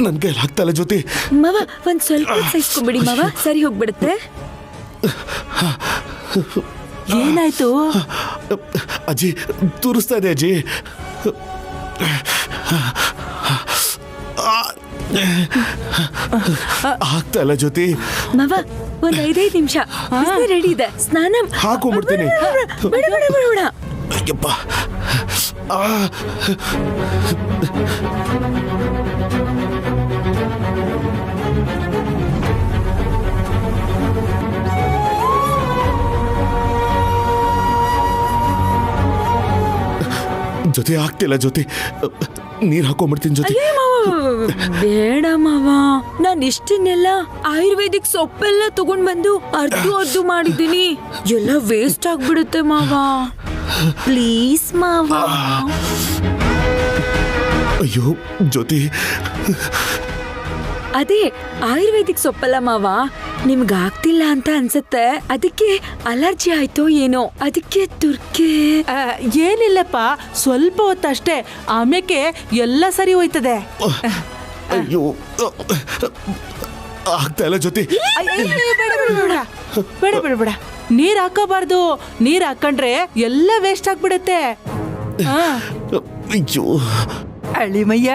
ನನ್ ಕೈಲಿ ಆಗ್ತಲ್ಲ ಜ್ಯೋತಿ. ಮಾವ ಒಂದ್ ಸ್ವಲ್ಪ ಸಹಿಸ್ಕೊಂಬಿಡಿ ಮಾವ, ಸರಿ ಹೋಗ್ಬಿಡುತ್ತೆ. ಏನಾಯ್ತು ಅಜ್ಜಿ? ತೋರಿಸ್ತಾ ಇದೆ ಅಜ್ಜಿ. ಆಗ್ತಾ ಇಲ್ಲ ಜ್ಯೋತಿ. ಮಾವ ಒಂದ್ 5 ನಿಮಿಷ ರೆಡಿ ಇದೆ, ಸ್ನಾನ ಹಾಕೊಂಡ್ಬಿಡ್ತೀನಿ. ಬೇಡ ಬೇಡ ಬೇಡ ಬೇಡ. ಅಯ್ಯಪ್ಪ. ಜೊತೆ ಆಗ್ತಿಲ್ಲ ಜ್ಯೋತಿ, ನೀರ್ ಹಾಕೊಂಡ್ಬಿಡ್ತೀನಿ ಜೊತೆ. ಬೇಡ ಮಾವ, ನಾನ್ ಇಷ್ಟನ್ನೆಲ್ಲ ಆಯುರ್ವೇದಿಕ್ ಸೊಪ್ಪೆಲ್ಲ ತಗೊಂಡ್ ಬಂದು ಅರ್ದು ಮಾಡಿದ್ದೀನಿ, ಎಲ್ಲ ವೇಸ್ಟ್ ಆಗ್ಬಿಡುತ್ತೆ ಮಾವ. ಪ್ಲೀಸ್ ಮಾವ. ಅಯ್ಯೋ ಜ್ಯೋತಿ, ಅದೇ ಆಯುರ್ವೇದಿಕ್ ಸೊಪ್ಪಲ್ಲ ಮಾವ, ನಿಮ್ಗೆ ಆಗ್ತಿಲ್ಲ ಅಂತ ಅನ್ಸತ್ತೆ, ಅದಕ್ಕೆ ಅಲರ್ಜಿ ಆಯ್ತೋ ಏನೋ, ಅದಕ್ಕೆ ತುರ್ಕೆ. ಏನಿಲ್ಲಪ್ಪ, ಸ್ವಲ್ಪ ಹೊತ್ತಷ್ಟೇ, ಆಮೇಲೆ ಎಲ್ಲ ಸರಿ ಹೋಯ್ತದೆ. ಅಯ್ಯೋ ಆಗ್ತಾ ಇಲ್ಲ ಜ್ಯೋತಿ. ಬೇಡ ಬೇಡ ಬೇಡ, ನೀರ್ ಹಾಕೋಬಾರ್ದು, ನೀರ್ ಹಾಕೊಂಡ್ರೆ ಎಲ್ಲ ವೇಸ್ಟ್ ಆಗ್ಬಿಡತ್ತೆ. ಅಯ್ಯೋ ಅಳಿಮಯ್ಯ,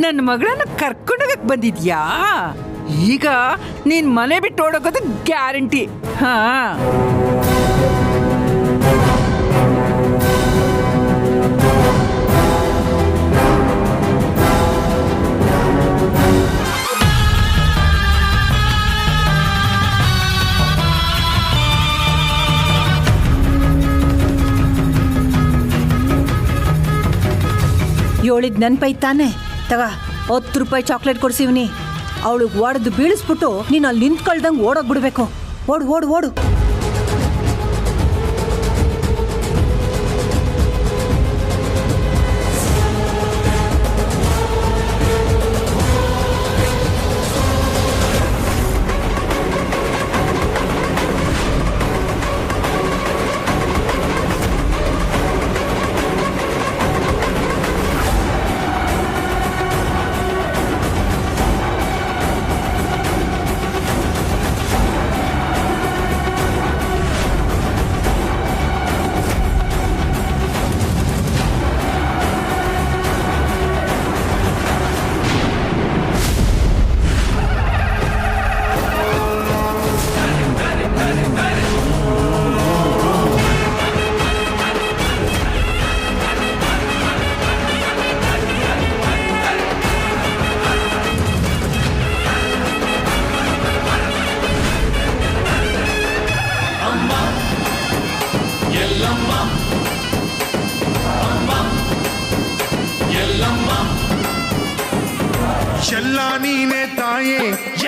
ನನ್ನ ಮಗಳನ್ನ ಕರ್ಕೊಂಡೋಗಕ್ ಬಂದಿದ್ಯಾ? ಈಗ ನೀನ್ ಮನೆ ಬಿಟ್ಟು ಓಡೋಗೋದು ಗ್ಯಾರಂಟಿ. ಹಾ, ಏಳಿದ್ ನೆನ್ಪೈತಾನೆ? ತಗ 10 ರೂಪಾಯಿ ಚಾಕ್ಲೇಟ್ ಕೊಡ್ಸಿವ್ನಿ, ಅವಳಿಗೆ ಒಡೆದು ಬೀಳಿಸ್ಬಿಟ್ಟು ನೀನು ಅಲ್ಲಿ ನಿಂತ್ಕೊಳ್ದಂಗೆ ಓಡೋಗ್ಬಿಡ್ಬೇಕು. ಓಡು ಓಡು ಓಡು. ಎಲ್ಲ ನೀನೆ ತಾಯೇ,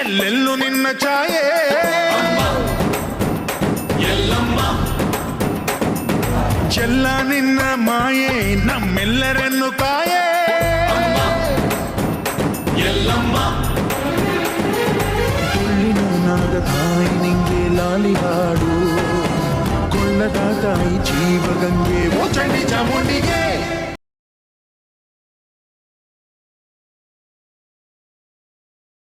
ಎಲ್ಲೆಲ್ಲೂ ನಿನ್ನ ಛಾಯೆ. ಎಲ್ಲ ನಿನ್ನ ಮಾಯೆ, ನಮ್ಮೆಲ್ಲರನ್ನು ಕಾಯೆ. ತುಳ್ಳಿನ ನಾದ ತಾಯಿ ನಿಂಗೆ ಲಾಲಿ ಹಾಡು, ಕೊಳ್ಳದ ತಾಯಿ ಜೀವಗಂಗೆ ಓ ಚಂಡಿ ಚಾಮುಂಡಿಗೆ.